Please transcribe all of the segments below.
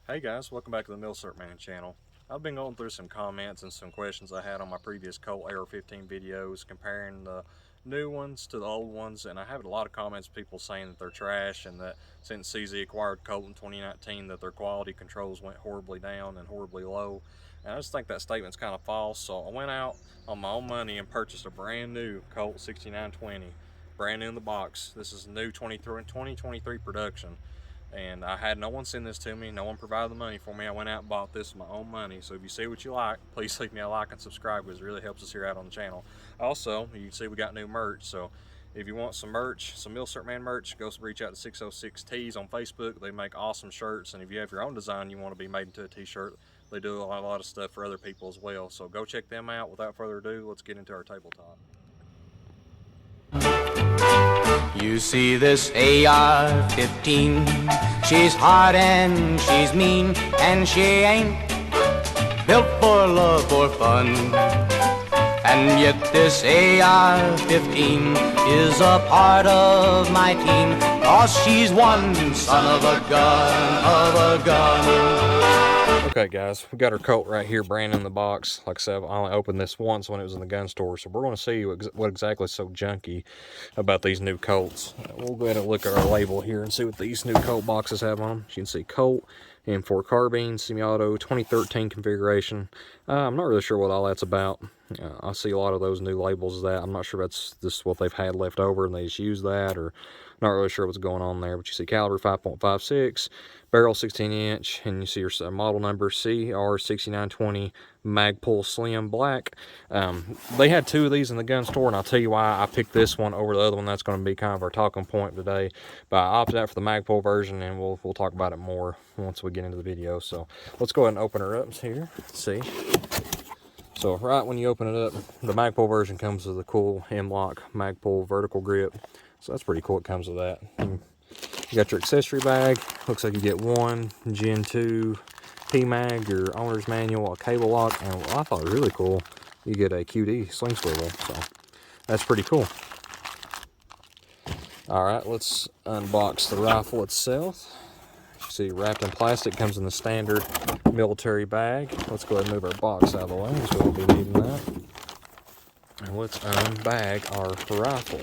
Hey guys, welcome back to the Milcert Man channel. I've been going through some comments and some questions I had on my previous Colt AR-15 videos comparing the new ones to the old ones, and I have a lot of comments, people saying that they're trash and that since CZ acquired Colt in 2019 that their quality controls went horribly down and horribly low. And I just think that statement's kind of false, so I went out on my own money and purchased a brand new Colt 6920, brand new in the box. This is new 2023 production. And I had no one send this to me. No one provided the money for me. I went out and bought this with my own money. So if you see what you like, please leave me a like and subscribe because it really helps us here out on the channel. Also, you can see we got new merch. So if you want some merch, some Milcert Man merch, go reach out to 606 Tees on Facebook. They make awesome shirts. And if you have your own design you want to be made into a t-shirt, they do a lot of stuff for other people as well. So go check them out. Without further ado, let's get into our tabletop. You see this AR-15, she's hot and she's mean, and she ain't built for love or fun. And yet this AR-15 is a part of my team, 'cause she's one son of a gun. Okay guys, we got our Colt right here, brand new in the box. Like I said, I only opened this once when it was in the gun store, so we're going to see what exactly is so junky about these new Colts. We'll go ahead and look at our label here and see what these new Colt boxes have on them. You can see Colt, M4 Carbine, semi-auto, 2013 configuration. I'm not really sure what all that's about. I see a lot of those new labels of that. I'm not sure if that's just what they've had left over and they just use that, or not really sure what's going on there. But you see caliber 5.56, barrel 16-inch, and you see your model number CR6920 Magpul Slim Black. They had two of these in the gun store, and I'll tell you why I picked this one over the other one. That's going to be kind of our talking point today. But I opted out for the Magpul version, and we'll talk about it more once we get into the video. So let's go ahead and open her up here. Let's see. So right when you open it up, the Magpul version comes with a cool M-LOK Magpul vertical grip. So that's pretty cool. It comes with that. You got your accessory bag. Looks like you get one Gen 2 P-Mag, your owner's manual, a cable lock, and what I thought was really cool, you get a QD sling swivel. So that's pretty cool. Alright, let's unbox the rifle itself. You see, wrapped in plastic, comes in the standard military bag. Let's go ahead and move our box out of the way, so we'll be needing that. And let's unbag our rifle.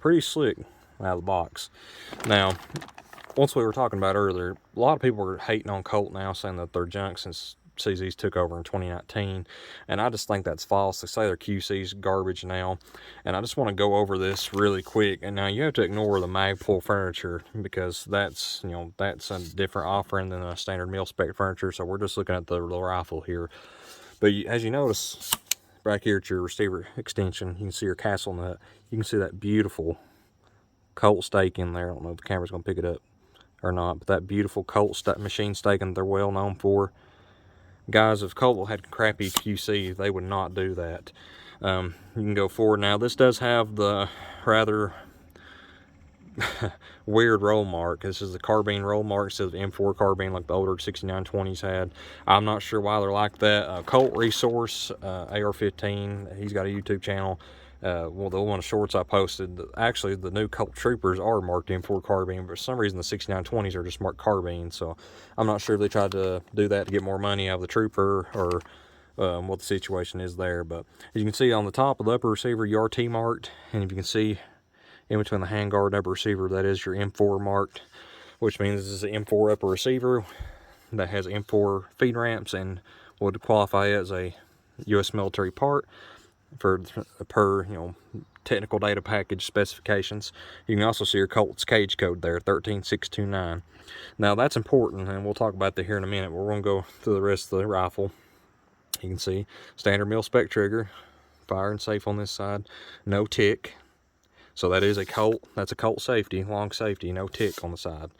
Pretty slick out of the box. Now, once we were talking about earlier, a lot of people are hating on Colt now, saying that they're junk since CZ's took over in 2019, and I just think that's false. They say their QC's garbage now, and I just want to go over this really quick. And now you have to ignore the Magpul furniture because that's, you know, that's a different offering than a standard mil spec furniture. So we're just looking at the rifle here. But as you notice, back here at your receiver extension, you can see your castle nut. You can see that beautiful Colt stake in there. I don't know if the camera's going to pick it up or not, but that beautiful Colt machine staking they're well known for. Guys, if Colt had crappy QC, they would not do that. You can go forward now. This does have the rather weird roll mark. This is the carbine roll mark instead of M4 carbine like the older 6920s had. I'm not sure why they're like that. Colt Resource AR-15, he's got a YouTube channel. Well, the one of shorts I posted, actually the new Colt Troopers are marked M4 carbine, but for some reason the 6920s are just marked carbine. So I'm not sure if they tried to do that to get more money out of the Trooper or what the situation is there. But as you can see on the top of the upper receiver, you are T marked, and if you can see in between the handguard and upper receiver, that is your M4 marked, which means this is an M4 upper receiver that has M4 feed ramps and would qualify as a U.S. military part per you know, technical data package specifications. You can also see your Colt's cage code there, 13629. Now that's important, and we'll talk about that here in a minute. We're going to go through the rest of the rifle. You can see standard mil spec trigger, fire and safe on this side, no tick. So that is a Colt, that's a Colt safety, long safety, no tick on the side.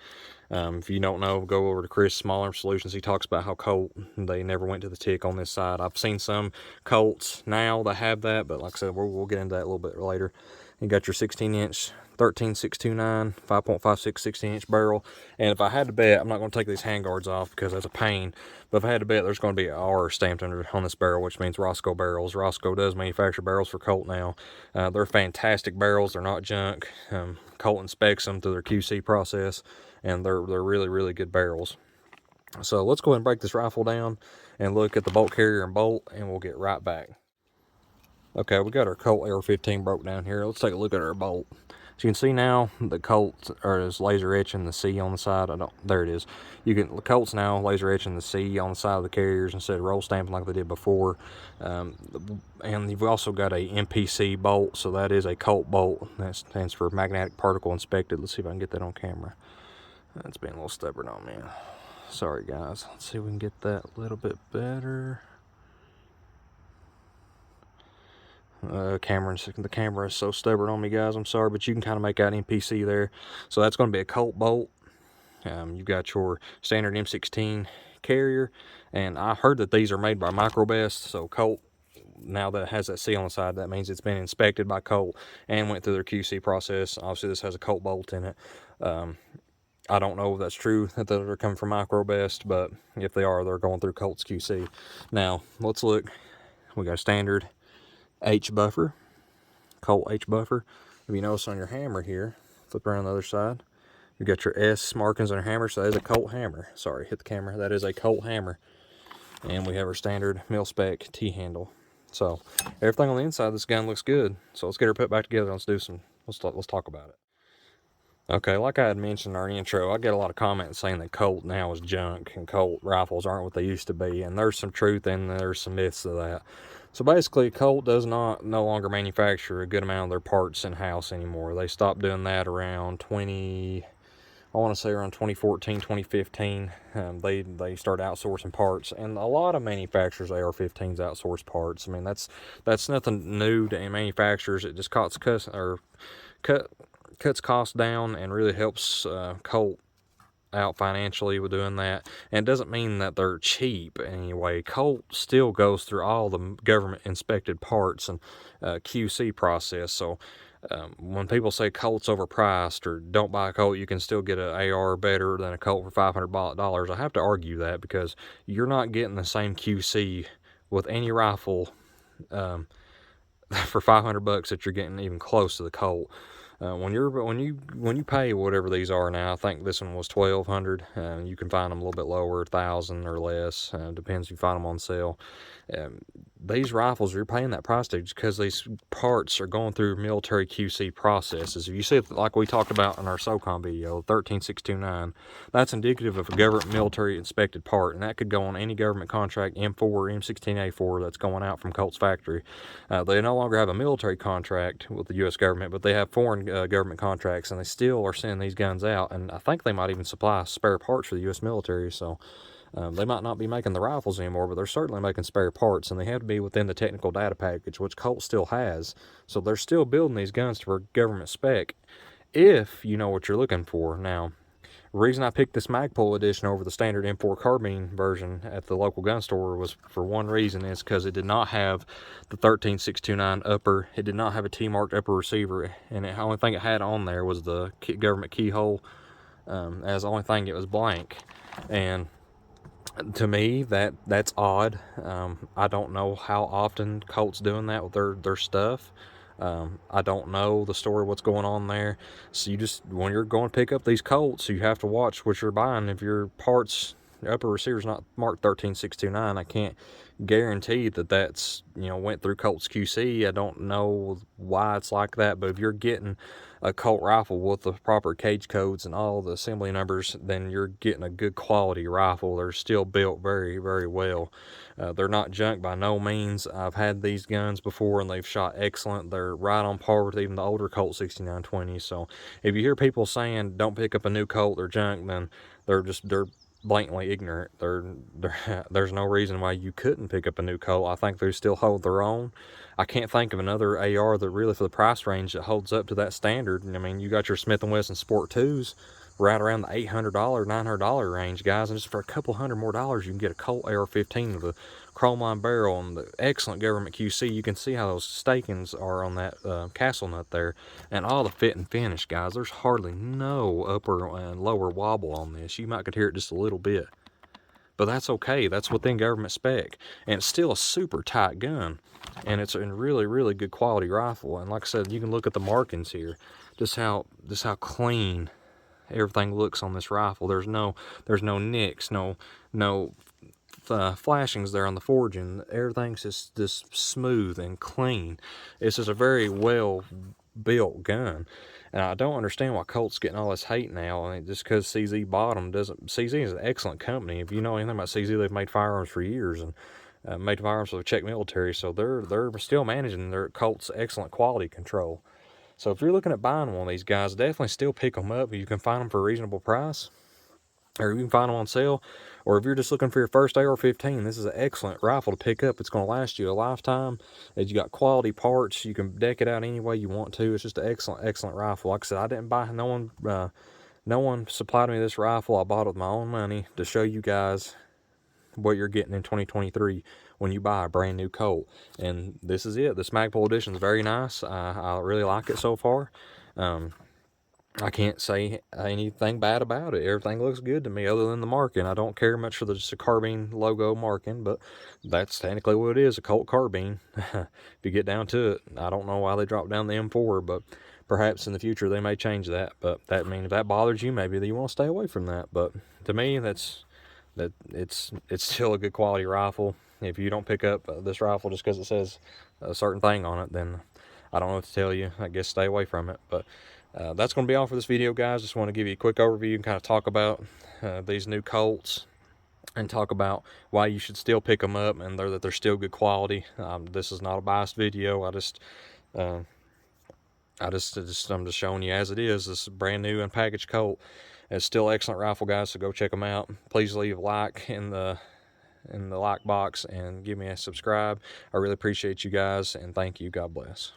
If you don't know, go over to Chris Smaller Solutions. He talks about how Colt, they never went to the tick on this side. I've seen some Colts now that have that, but like I said, we'll get into that a little bit later. You got your 16-inch 13629 5.56 16-inch barrel. And if I had to bet, I'm not going to take these handguards off because that's a pain, but if I had to bet, there's going to be an R stamped on this barrel, which means Roscoe barrels. Roscoe does manufacture barrels for Colt now. They're fantastic barrels. They're not junk. Colt inspects them through their QC process, and they're really, really good barrels. So let's go ahead and break this rifle down and look at the bolt carrier and bolt, and we'll get right back. Okay, we got our Colt AR-15 broke down here. Let's take a look at our bolt. As you can see now, the Colt is laser etching the C on the side. There it is. The Colt's now laser etching the C on the side of the carriers instead of roll stamping like they did before. And you've also got a MPC bolt, so that is a Colt bolt. That stands for magnetic particle inspected. Let's see if I can get that on camera. That's being a little stubborn on me. Sorry guys. Let's see if we can get that a little bit better. The camera is so stubborn on me, guys. I'm sorry, but you can kind of make out MPC there. So that's going to be a Colt bolt. You've got your standard M16 carrier, and I heard that these are made by Microbest. So Colt, now that it has that C on the side, that means it's been inspected by Colt and went through their QC process. Obviously, this has a Colt bolt in it. I don't know if that's true that they're coming from Microbest, but if they are, they're going through Colt's QC. Now let's look. We got a standard H buffer, Colt H buffer. If you notice on your hammer here, flip around the other side, you got your S markings on your hammer, so that is a Colt hammer. Sorry, hit the camera. That is a Colt hammer. And we have our standard mil-spec T-handle. So everything on the inside of this gun looks good. So let's get her put back together. Let's talk about it. Okay, like I had mentioned in our intro, I get a lot of comments saying that Colt now is junk and Colt rifles aren't what they used to be, and there's some truth in there, there's some myths to that. So basically, Colt does no longer manufacture a good amount of their parts in-house anymore. They stopped doing that around 2014, 2015. They started outsourcing parts, and a lot of manufacturers AR-15s outsource parts. I mean, that's nothing new to manufacturers. It just cuts costs down and really helps Colt out financially with doing that. And it doesn't mean that they're cheap anyway. Colt still goes through all the government inspected parts and QC process. So when people say Colt's overpriced or don't buy a Colt, you can still get an AR better than a Colt for $500, I have to argue that, because you're not getting the same QC with any rifle for $500 that you're getting even close to the Colt. When you pay whatever these are now, I think this one was $1,200. You can find them a little bit lower, $1,000 or less. Depends if you find them on sale. These rifles, you're paying that price tag because these parts are going through military QC processes. If you see it, like we talked about in our SOCOM video, 13629, that's indicative of a government military inspected part, and that could go on any government contract, M4 or M16A4, that's going out from Colt's factory. They no longer have a military contract with the U.S. government, but they have foreign government contracts, and they still are sending these guns out, and I think they might even supply spare parts for the U.S. military. So they might not be making the rifles anymore, but they're certainly making spare parts, and they have to be within the technical data package, which Colt still has. So they're still building these guns for government spec, if you know what you're looking for. Now, the reason I picked this Magpul edition over the standard M4 carbine version at the local gun store was for one reason, is because it did not have the 13629 upper. It did not have a T-marked upper receiver, and the only thing it had on there was the government keyhole. As the only thing, it was blank. And to me, that's odd. I don't know how often Colt's doing that with their stuff. I don't know the story, what's going on there. So when you're going to pick up these Colts, you have to watch what you're buying. If your parts upper receiver's not marked 13629, I can't guarantee that that's went through Colt's QC. I don't know why it's like that, but if you're getting a Colt rifle with the proper cage codes and all the assembly numbers, then you're getting a good quality rifle. They're still built very, very well. They're not junk by no means. I've had these guns before and they've shot excellent. They're right on par with even the older Colt 6920. So if you hear people saying don't pick up a new Colt, they're junk, then they're blatantly ignorant. There's no reason why you couldn't pick up a new Colt. I think they still hold their own. I can't think of another AR that really, for the price range, that holds up to that standard. I mean, you got your Smith & Wesson Sport 2s right around the $800, $900 range, guys, and just for a couple $100 more, you can get a Colt AR-15 with a chrome line barrel and the excellent government QC. You can see how those stakings are on that castle nut there, and all the fit and finish, guys. There's hardly no upper and lower wobble on this. You might could hear it just a little bit, but that's okay. That's within government spec, and it's still a super tight gun, and it's a really, really good quality rifle. And like I said, you can look at the markings here, just how clean everything looks on this rifle. There's no nicks, no flashings there on the forging. Everything's just smooth and clean. It's just a very well built gun, and I don't understand why Colt's getting all this hate now. I mean, just because CZ bottom doesn't. CZ is an excellent company. If you know anything about CZ, they've made firearms for years and made firearms for the Czech military, so they're still managing their Colt's excellent quality control. So if you're looking at buying one of these guys, definitely still pick them up. You can find them for a reasonable price, or you can find them on sale. Or if you're just looking for your first AR-15, this is an excellent rifle to pick up. It's going to last you a lifetime. You got quality parts. You can deck it out any way you want to. It's just an excellent rifle. Like I said, I didn't buy, no one supplied me this rifle. I bought it with my own money to show you guys what you're getting in 2023 when you buy a brand new Colt. And this is it. This Magpul edition is very nice. I really like it so far. I can't say anything bad about it. Everything looks good to me other than the marking. I don't care much for the Carbine logo marking, but that's technically what it is, a Colt Carbine. If you get down to it, I don't know why they dropped down the M4, but perhaps in the future they may change that. But that means if that bothers you, maybe you want to stay away from that. But to me, it's still a good quality rifle. If you don't pick up this rifle just because it says a certain thing on it, then I don't know what to tell you. I guess stay away from it. But that's going to be all for this video, guys. Just want to give you a quick overview and kind of talk about these new Colts and talk about why you should still pick them up and that they're still good quality. This is not a biased video. I'm just showing you as it is. This is brand new and packaged Colt. It's still excellent rifle, guys, so go check them out. Please leave a like in the like box and give me a subscribe. I really appreciate you guys, and thank you. God bless.